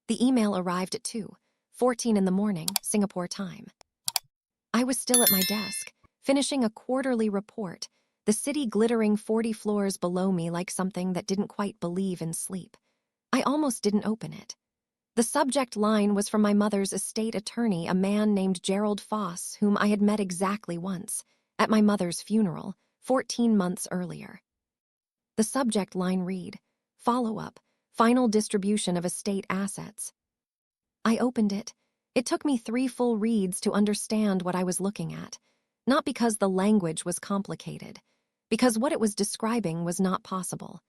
The email arrived at 2:14 in the morning, Singapore time. I was still at my desk, finishing a quarterly report, the city glittering 40 floors below me like something that didn't quite believe in sleep. I almost didn't open it. The subject line was from my mother's estate attorney, a man named Gerald Foss, whom I had met exactly once, at my mother's funeral, 14 months earlier. The subject line read, "Follow-up, final distribution of estate assets." I opened it. It took me 3 full reads to understand what I was looking at, not because the language was complicated, because what it was describing was not possible.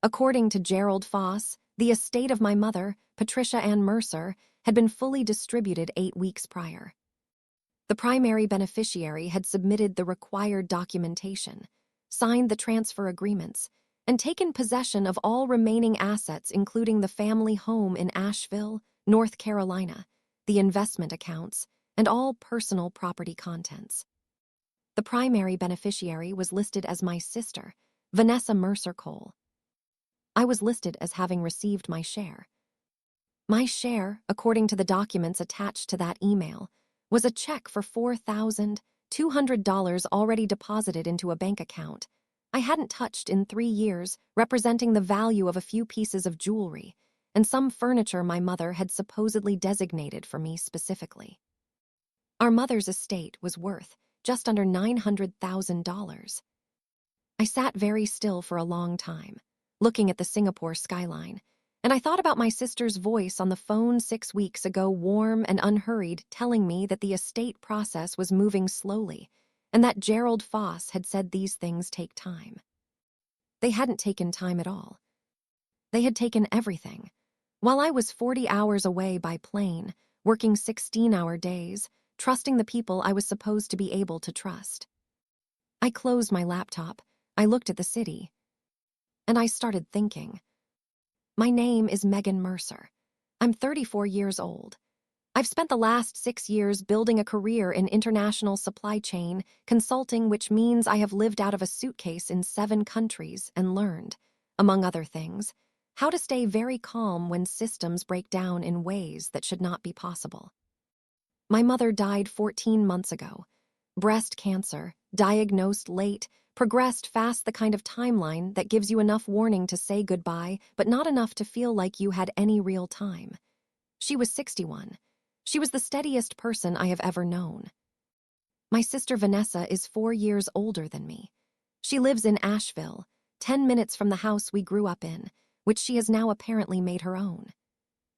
According to Gerald Foss, the estate of my mother, Patricia Ann Mercer, had been fully distributed 8 weeks prior. The primary beneficiary had submitted the required documentation, signed the transfer agreements, and taken possession of all remaining assets, including the family home in Asheville, North Carolina, the investment accounts, and all personal property contents. The primary beneficiary was listed as my sister, Vanessa Mercer Cole. I was listed as having received my share. My share, according to the documents attached to that email, was a check for $4,200 already deposited into a bank account I hadn't touched in 3 years, representing the value of a few pieces of jewelry and some furniture my mother had supposedly designated for me specifically. Our mother's estate was worth just under $900,000. I sat very still for a long time, looking at the Singapore skyline, and I thought about my sister's voice on the phone 6 weeks ago, warm and unhurried, telling me that the estate process was moving slowly, and that Gerald Foss had said these things take time. They hadn't taken time at all. They had taken everything. While I was 40 hours away by plane, working 16-hour days, trusting the people I was supposed to be able to trust. I closed my laptop, I looked at the city, and I started thinking. My name is Megan Mercer. I'm 34 years old. I've spent the last 6 years building a career in international supply chain consulting, which means I have lived out of a suitcase in 7 countries and learned, among other things, how to stay very calm when systems break down in ways that should not be possible. My mother died 14 months ago. Breast cancer, diagnosed late, progressed fast, the kind of timeline that gives you enough warning to say goodbye, but not enough to feel like you had any real time. She was 61. She was the steadiest person I have ever known. My sister Vanessa is 4 years older than me. She lives in Asheville, 10 minutes from the house we grew up in, which she has now apparently made her own.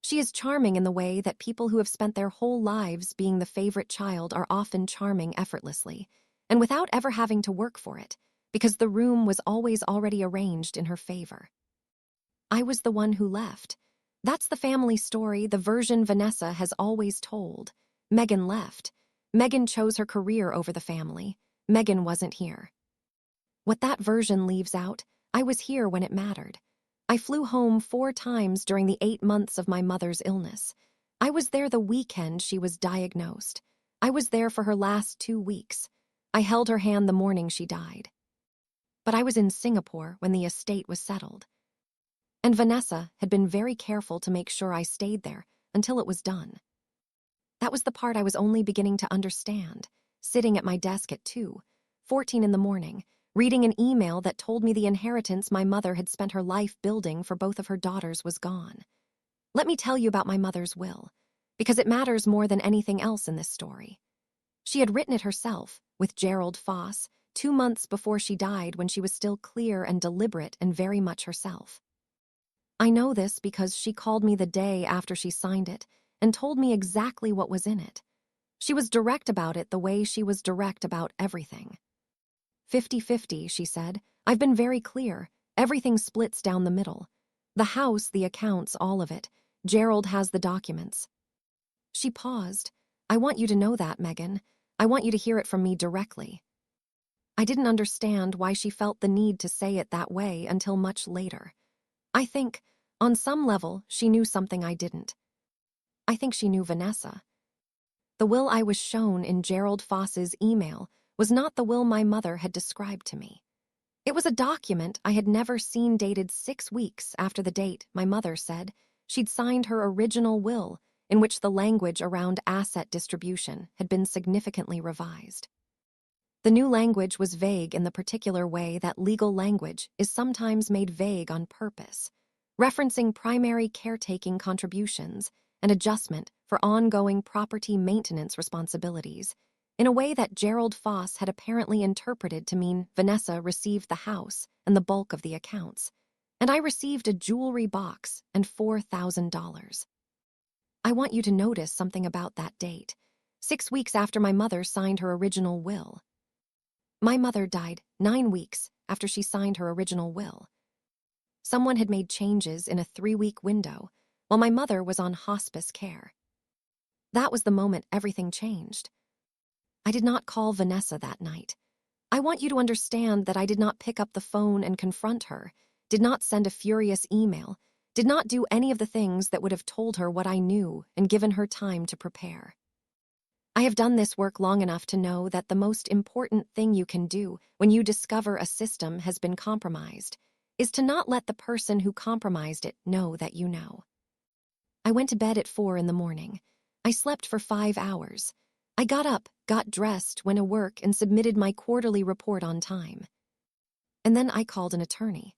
She is charming in the way that people who have spent their whole lives being the favorite child are often charming effortlessly, and without ever having to work for it, because the room was always already arranged in her favor. I was the one who left. That's the family story, the version Vanessa has always told. Megan left. Megan chose her career over the family. Megan wasn't here. What that version leaves out, I was here when it mattered. I flew home 4 times during the 8 months of my mother's illness. I was there the weekend she was diagnosed. I was there for her last 2 weeks. I held her hand the morning she died. But I was in Singapore when the estate was settled. And Vanessa had been very careful to make sure I stayed there until it was done. That was the part I was only beginning to understand, sitting at my desk at 2:14 in the morning, reading an email that told me the inheritance my mother had spent her life building for both of her daughters was gone. Let me tell you about my mother's will, because it matters more than anything else in this story. She had written it herself, with Gerald Foss, 2 months before she died, when she was still clear and deliberate and very much herself. I know this because she called me the day after she signed it and told me exactly what was in it. She was direct about it the way she was direct about everything. 50-50, she said. I've been very clear. Everything splits down the middle. The house, the accounts, all of it. Gerald has the documents. She paused. I want you to know that, Megan. I want you to hear it from me directly. I didn't understand why she felt the need to say it that way until much later. I think, on some level, she knew something I didn't. I think she knew Vanessa. The will I was shown in Gerald Foss's email was not the will my mother had described to me. It was a document I had never seen dated 6 weeks after the date my mother said She'd signed her original will, in which the language around asset distribution had been significantly revised. The new language was vague in the particular way that legal language is sometimes made vague on purpose, referencing primary caretaking contributions and adjustment for ongoing property maintenance responsibilities, in a way that Gerald Foss had apparently interpreted to mean Vanessa received the house and the bulk of the accounts, and I received a jewelry box and $4,000. I want you to notice something about that date, 6 weeks after my mother signed her original will. My mother died 9 weeks after she signed her original will. Someone had made changes in a 3-week window while my mother was on hospice care. That was the moment everything changed. I did not call Vanessa that night. I want you to understand that I did not pick up the phone and confront her, did not send a furious email, did not do any of the things that would have told her what I knew and given her time to prepare. I have done this work long enough to know that the most important thing you can do when you discover a system has been compromised is to not let the person who compromised it know that you know. I went to bed at 4 a.m. I slept for 5 hours. I got up, got dressed, went to work, and submitted my quarterly report on time. And then I called an attorney.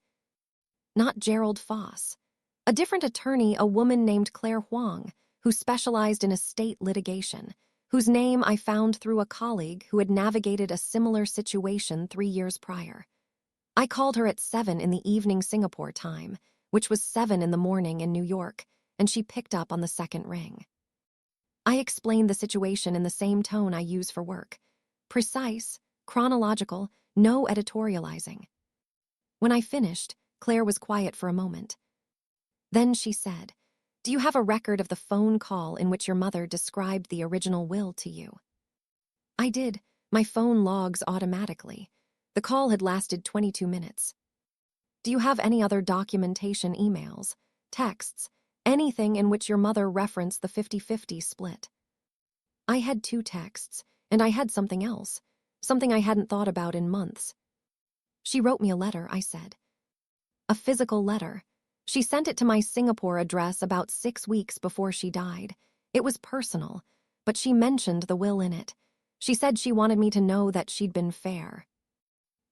Not Gerald Foss. A different attorney, a woman named Claire Huang, who specialized in estate litigation, whose name I found through a colleague who had navigated a similar situation 3 years prior. I called her at 7 in the evening Singapore time, which was 7 in the morning in New York, and she picked up on the second ring. I explained the situation in the same tone I use for work. Precise, chronological, no editorializing. When I finished, Claire was quiet for a moment. Then she said, "Do you have a record of the phone call in which your mother described the original will to you?" I did. My phone logs automatically. The call had lasted 22 minutes. "Do you have any other documentation, emails, texts, anything in which your mother referenced the 50-50 split?" I had 2 texts, and I had something else, something I hadn't thought about in months. "She wrote me a letter," I said. "A physical letter. She sent it to my Singapore address about 6 weeks before she died. It was personal, but she mentioned the will in it. She said she wanted me to know that she'd been fair."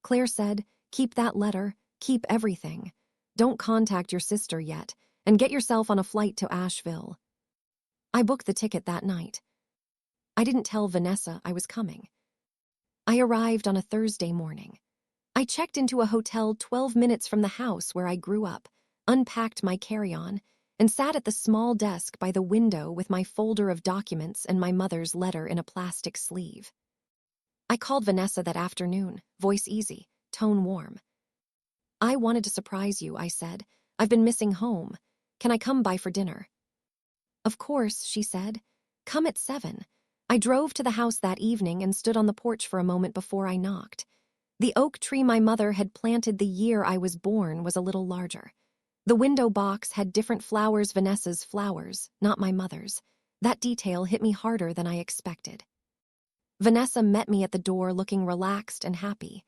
Claire said, "Keep that letter, keep everything. Don't contact your sister yet, and get yourself on a flight to Asheville." I booked the ticket that night. I didn't tell Vanessa I was coming. I arrived on a Thursday morning. I checked into a hotel 12 minutes from the house where I grew up, unpacked my carry-on, and sat at the small desk by the window with my folder of documents and my mother's letter in a plastic sleeve. I called Vanessa that afternoon, voice easy, tone warm. "I wanted to surprise you," I said. "I've been missing home. Can I come by for dinner?" "Of course," she said. "Come at 7. I drove to the house that evening and stood on the porch for a moment before I knocked. The oak tree my mother had planted the year I was born was a little larger. The window box had different flowers, Vanessa's flowers, not my mother's. That detail hit me harder than I expected. Vanessa met me at the door looking relaxed and happy.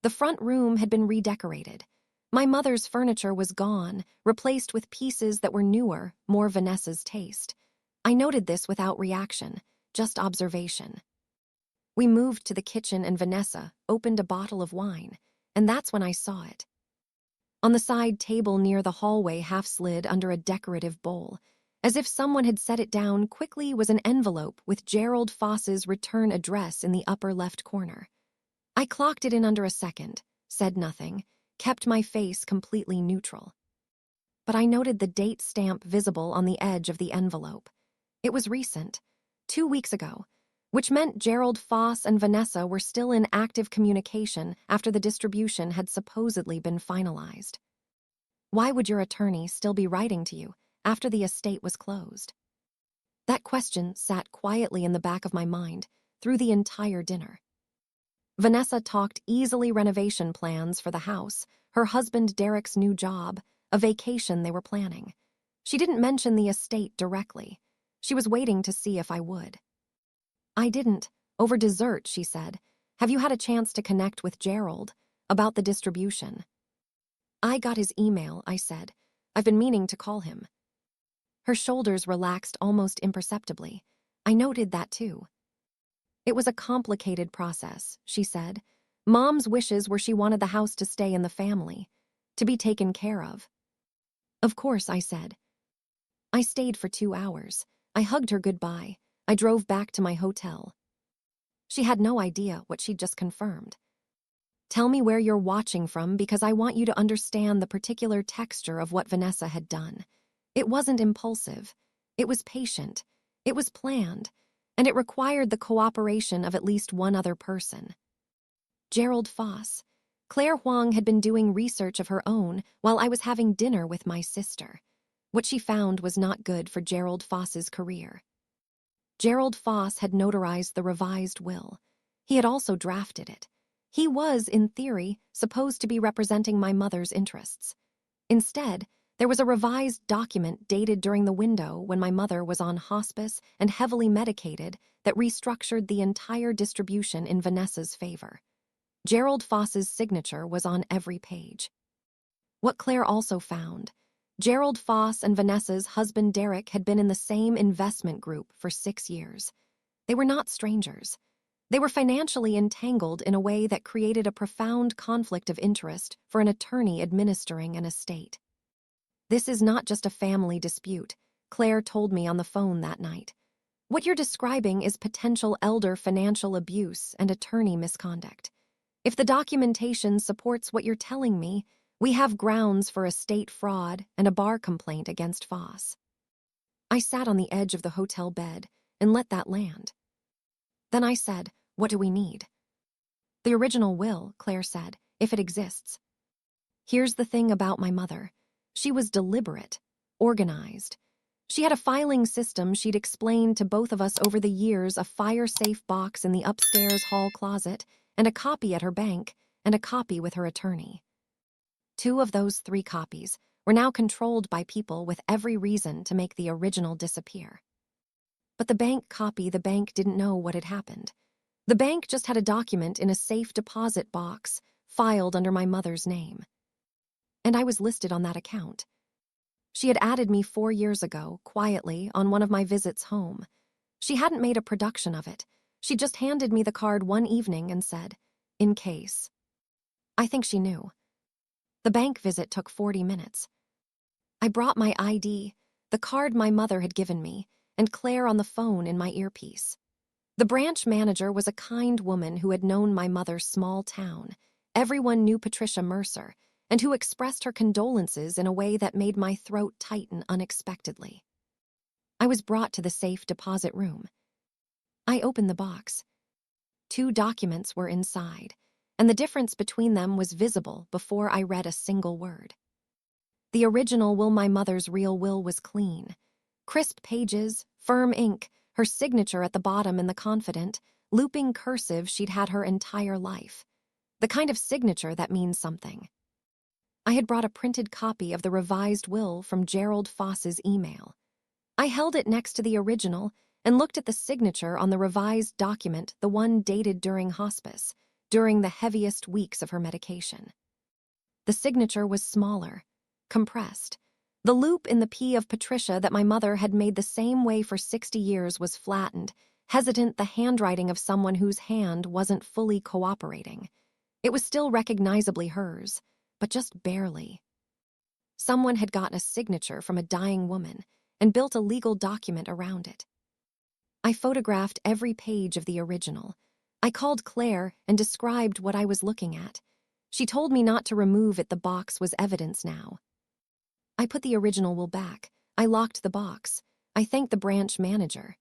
The front room had been redecorated. My mother's furniture was gone, replaced with pieces that were newer, more Vanessa's taste. I noted this without reaction, just observation. We moved to the kitchen and Vanessa opened a bottle of wine, and that's when I saw it. On the side table near the hallway, half slid under a decorative bowl, as if someone had set it down quickly, was an envelope with Gerald Foss's return address in the upper left corner. I clocked it in under a second, said nothing, kept my face completely neutral. But I noted the date stamp visible on the edge of the envelope. It was recent, 2 weeks ago, which meant Gerald Foss and Vanessa were still in active communication after the distribution had supposedly been finalized. Why would your attorney still be writing to you after the estate was closed? That question sat quietly in the back of my mind through the entire dinner. Vanessa talked easily renovation plans for the house, her husband Derek's new job, a vacation they were planning. She didn't mention the estate directly. She was waiting to see if I would. I didn't. Over dessert, she said. "Have you had a chance to connect with Gerald about the distribution?" "I got his email," I said. "I've been meaning to call him." Her shoulders relaxed almost imperceptibly. I noted that too. It was a complicated process, she said. Mom's wishes were she wanted the house to stay in the family, to be taken care of. Of course, I said. I stayed for 2 hours. I hugged her goodbye. I drove back to my hotel. She had no idea what she'd just confirmed. Tell me where you're watching from because I want you to understand the particular texture of what Vanessa had done. It wasn't impulsive. It was patient. It was planned. And it required the cooperation of at least one other person. Gerald Foss. Claire Huang had been doing research of her own while I was having dinner with my sister. What she found was not good for Gerald Foss's career. Gerald Foss had notarized the revised will. He had also drafted it. He was, in theory, supposed to be representing my mother's interests. Instead, there was a revised document dated during the window when my mother was on hospice and heavily medicated that restructured the entire distribution in Vanessa's favor. Gerald Foss's signature was on every page. What Claire also found, Gerald Foss and Vanessa's husband Derek had been in the same investment group for 6 years. They were not strangers. They were financially entangled in a way that created a profound conflict of interest for an attorney administering an estate. This is not just a family dispute, Claire told me on the phone that night. What you're describing is potential elder financial abuse and attorney misconduct. If the documentation supports what you're telling me, we have grounds for estate fraud and a bar complaint against Foss. I sat on the edge of the hotel bed and let that land. Then I said, what do we need? The original will, Claire said, if it exists. Here's the thing about my mother. She was deliberate, organized. She had a filing system she'd explained to both of us over the years, a fire-safe box in the upstairs hall closet, and a copy at her bank, and a copy with her attorney. 2 of those 3 copies were now controlled by people with every reason to make the original disappear. But the bank didn't know what had happened. The bank just had a document in a safe deposit box filed under my mother's name. And I was listed on that account. She had added me 4 years ago, quietly, on one of my visits home. She hadn't made a production of it. She just handed me the card one evening and said, in case. I think she knew. The bank visit took 40 minutes. I brought my ID, the card my mother had given me, and Claire on the phone in my earpiece. The branch manager was a kind woman who had known my mother's small town. Everyone knew Patricia Mercer, and who expressed her condolences in a way that made my throat tighten unexpectedly. I was brought to the safe deposit room. I opened the box. 2 documents were inside, and the difference between them was visible before I read a single word. The original will, my mother's real will, was clean. Crisp pages, firm ink, her signature at the bottom in the confident, looping cursive she'd had her entire life. The kind of signature that means something. I had brought a printed copy of the revised will from Gerald Foss's email. I held it next to the original and looked at the signature on the revised document, the one dated during hospice, during the heaviest weeks of her medication. The signature was smaller, compressed. The loop in the P of Patricia that my mother had made the same way for 60 years was flattened, hesitant, the handwriting of someone whose hand wasn't fully cooperating. It was still recognizably hers, but just barely. Someone had gotten a signature from a dying woman and built a legal document around it. I photographed every page of the original. I called Claire and described what I was looking at. She told me not to remove it, the box was evidence now. I put the original will back. I locked the box. I thanked the branch manager.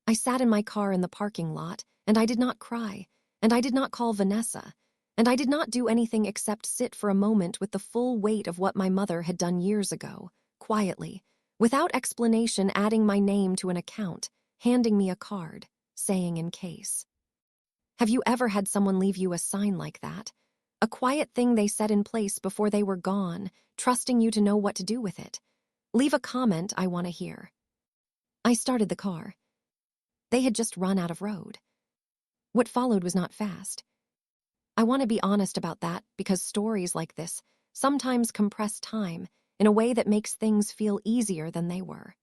I sat in my car in the parking lot, and I did not cry, and I did not call Vanessa, and I did not do anything except sit for a moment with the full weight of what my mother had done years ago, quietly, without explanation, adding my name to an account, handing me a card, saying in case. Have you ever had someone leave you a sign like that? A quiet thing they set in place before they were gone, trusting you to know what to do with it. Leave a comment, I want to hear. I started the car. They had just run out of road. What followed was not fast. I want to be honest about that because stories like this sometimes compress time, in a way that makes things feel easier than they were.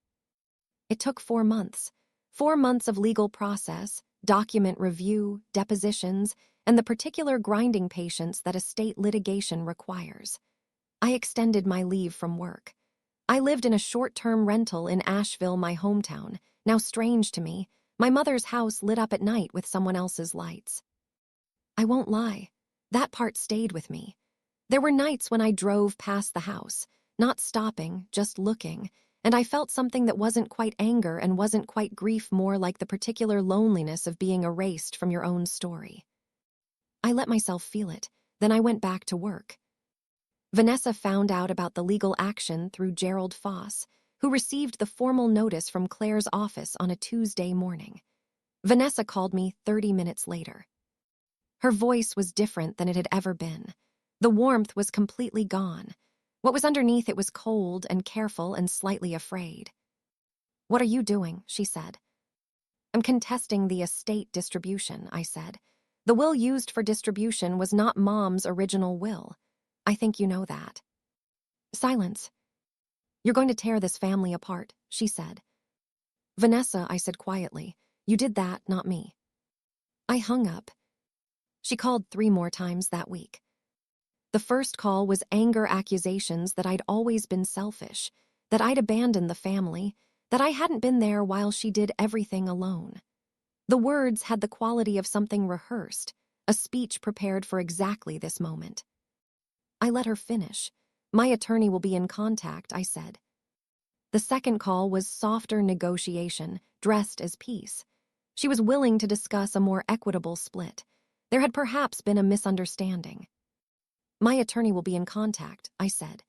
It took 4 months. 4 months of legal process, document review, depositions, and the particular grinding patience that estate litigation requires. I extended my leave from work. I lived in a short-term rental in Asheville, my hometown. Now strange to me, my mother's house lit up at night with someone else's lights. I won't lie, that part stayed with me. There were nights when I drove past the house, not stopping, just looking, and I felt something that wasn't quite anger and wasn't quite grief, more like the particular loneliness of being erased from your own story. I let myself feel it, then I went back to work. Vanessa found out about the legal action through Gerald Foss, who received the formal notice from Claire's office on a Tuesday morning. Vanessa called me 30 minutes later. Her voice was different than it had ever been. The warmth was completely gone. What was underneath it was cold and careful and slightly afraid. "What are you doing?" she said. "I'm contesting the estate distribution," I said. "The will used for distribution was not Mom's original will. I think you know that." Silence. "You're going to tear this family apart," she said. "Vanessa," I said quietly, "you did that, not me." I hung up. She called 3 more times that week. The first call was anger accusations that I'd always been selfish, that I'd abandoned the family, that I hadn't been there while she did everything alone. The words had the quality of something rehearsed, a speech prepared for exactly this moment. I let her finish. "My attorney will be in contact," I said. The second call was softer negotiation, dressed as peace. She was willing to discuss a more equitable split. There had perhaps been a misunderstanding. "My attorney will be in contact," I said.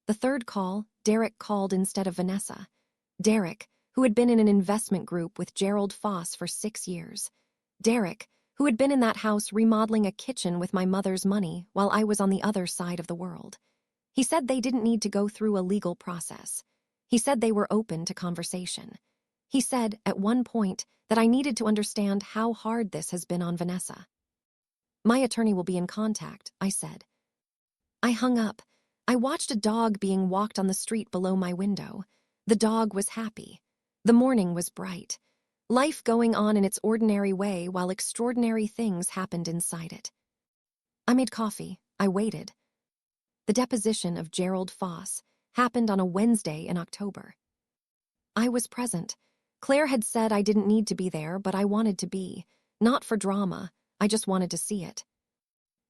The third call, Derek called instead of Vanessa. Derek, who had been in an investment group with Gerald Foss for 6 years. Derek, who had been in that house remodeling a kitchen with my mother's money while I was on the other side of the world. He said they didn't need to go through a legal process. He said they were open to conversation. He said, at one point, that I needed to understand how hard this has been on Vanessa. "My attorney will be in contact," I said. I hung up. I watched a dog being walked on the street below my window. The dog was happy. The morning was bright. Life going on in its ordinary way while extraordinary things happened inside it. I made coffee. I waited. The deposition of Gerald Foss happened on a Wednesday in October. I was present. Claire had said I didn't need to be there, but I wanted to be. Not for drama. I just wanted to see it.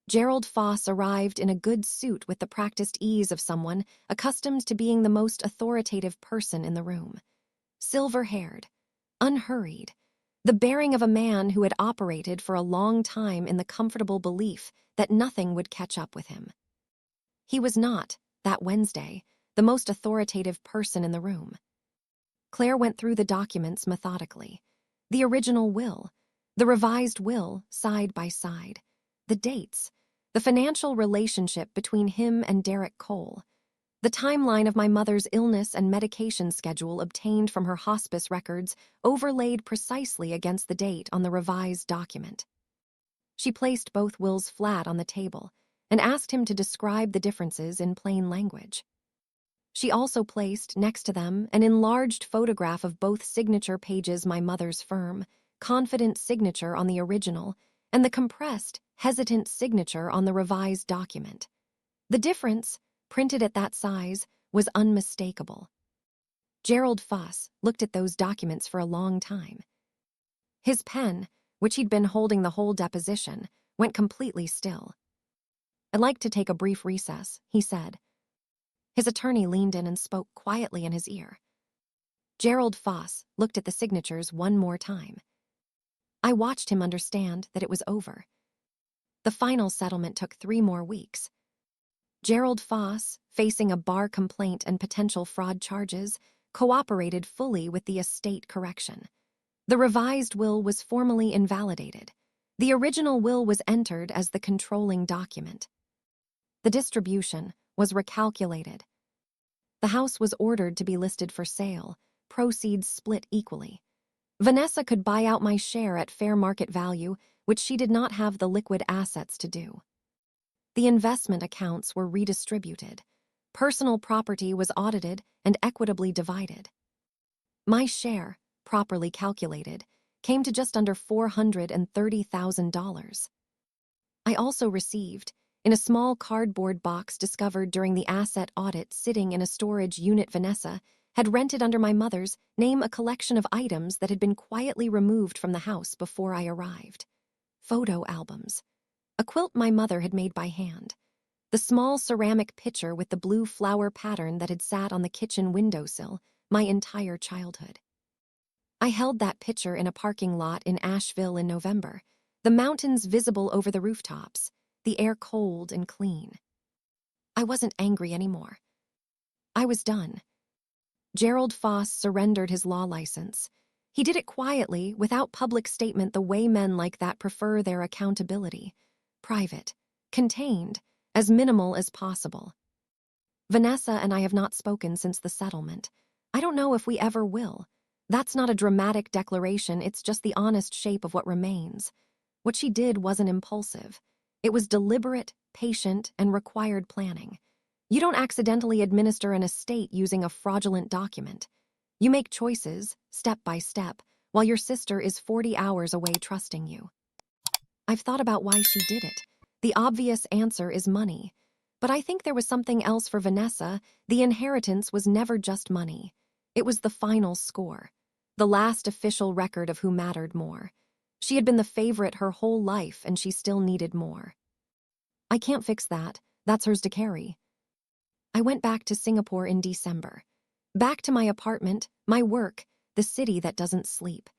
Gerald Foss arrived in a good suit with the practiced ease of someone accustomed to being the most authoritative person in the room. Silver-haired, unhurried, the bearing of a man who had operated for a long time in the comfortable belief that nothing would catch up with him. He was not, that Wednesday, the most authoritative person in the room. Claire went through the documents methodically. The original will, the revised will, side by side. The dates, the financial relationship between him and Derek Cole, the timeline of my mother's illness and medication schedule obtained from her hospice records overlaid precisely against the date on the revised document. She placed both wills flat on the table and asked him to describe the differences in plain language. She also placed, next to them, an enlarged photograph of both signature pages, my mother's firm, confident signature on the original, and the compressed, hesitant signature on the revised document. The difference, printed at that size, was unmistakable. Gerald Foss looked at those documents for a long time. His pen, which he'd been holding the whole deposition, went completely still. "I'd like to take a brief recess," he said. His attorney leaned in and spoke quietly in his ear. Gerald Foss looked at the signatures one more time. I watched him understand that it was over. The final settlement took 3 more weeks. Gerald Foss, facing a bar complaint and potential fraud charges, cooperated fully with the estate correction. The revised will was formally invalidated. The original will was entered as the controlling document. The distribution was recalculated. The house was ordered to be listed for sale, proceeds split equally. Vanessa could buy out my share at fair market value, which she did not have the liquid assets to do. The investment accounts were redistributed. Personal property was audited and equitably divided. My share, properly calculated, came to just under $430,000. I also received, in a small cardboard box discovered during the asset audit sitting in a storage unit Vanessa had rented under my mother's name, a collection of items that had been quietly removed from the house before I arrived. Photo albums. A quilt my mother had made by hand. The small ceramic pitcher with the blue flower pattern that had sat on the kitchen windowsill my entire childhood. I held that pitcher in a parking lot in Asheville in November, the mountains visible over the rooftops, the air cold and clean. I wasn't angry anymore. I was done. Gerald Foss surrendered his law license. He did it quietly, without public statement, the way men like that prefer their accountability. Private, contained, as minimal as possible. Vanessa and I have not spoken since the settlement. I don't know if we ever will. That's not a dramatic declaration, it's just the honest shape of what remains. What she did wasn't impulsive. It was deliberate, patient, and required planning. You don't accidentally administer an estate using a fraudulent document. You make choices, step by step, while your sister is 40 hours away trusting you. I've thought about why she did it. The obvious answer is money. But I think there was something else for Vanessa. The inheritance was never just money. It was the final score, the last official record of who mattered more. She had been the favorite her whole life, and she still needed more. I can't fix that. That's hers to carry. I went back to Singapore in December. Back to my apartment, my work, the city that doesn't sleep.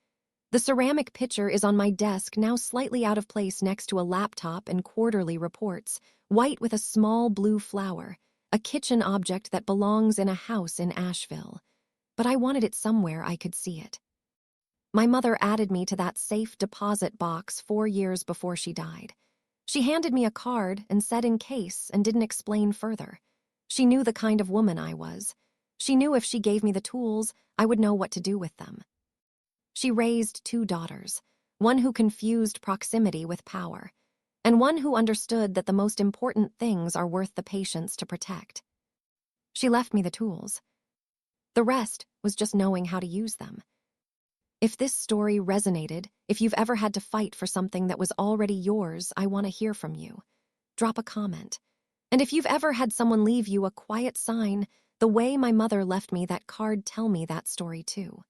The ceramic pitcher is on my desk, now slightly out of place next to a laptop and quarterly reports, white with a small blue flower, a kitchen object that belongs in a house in Asheville. But I wanted it somewhere I could see it. My mother added me to that safe deposit box 4 years before she died. She handed me a card and said in case, and didn't explain further. She knew the kind of woman I was. She knew if she gave me the tools, I would know what to do with them. She raised 2 daughters, one who confused proximity with power, and one who understood that the most important things are worth the patience to protect. She left me the tools. The rest was just knowing how to use them. If this story resonated, if you've ever had to fight for something that was already yours, I want to hear from you. Drop a comment. And if you've ever had someone leave you a quiet sign, the way my mother left me that card, tell me that story too.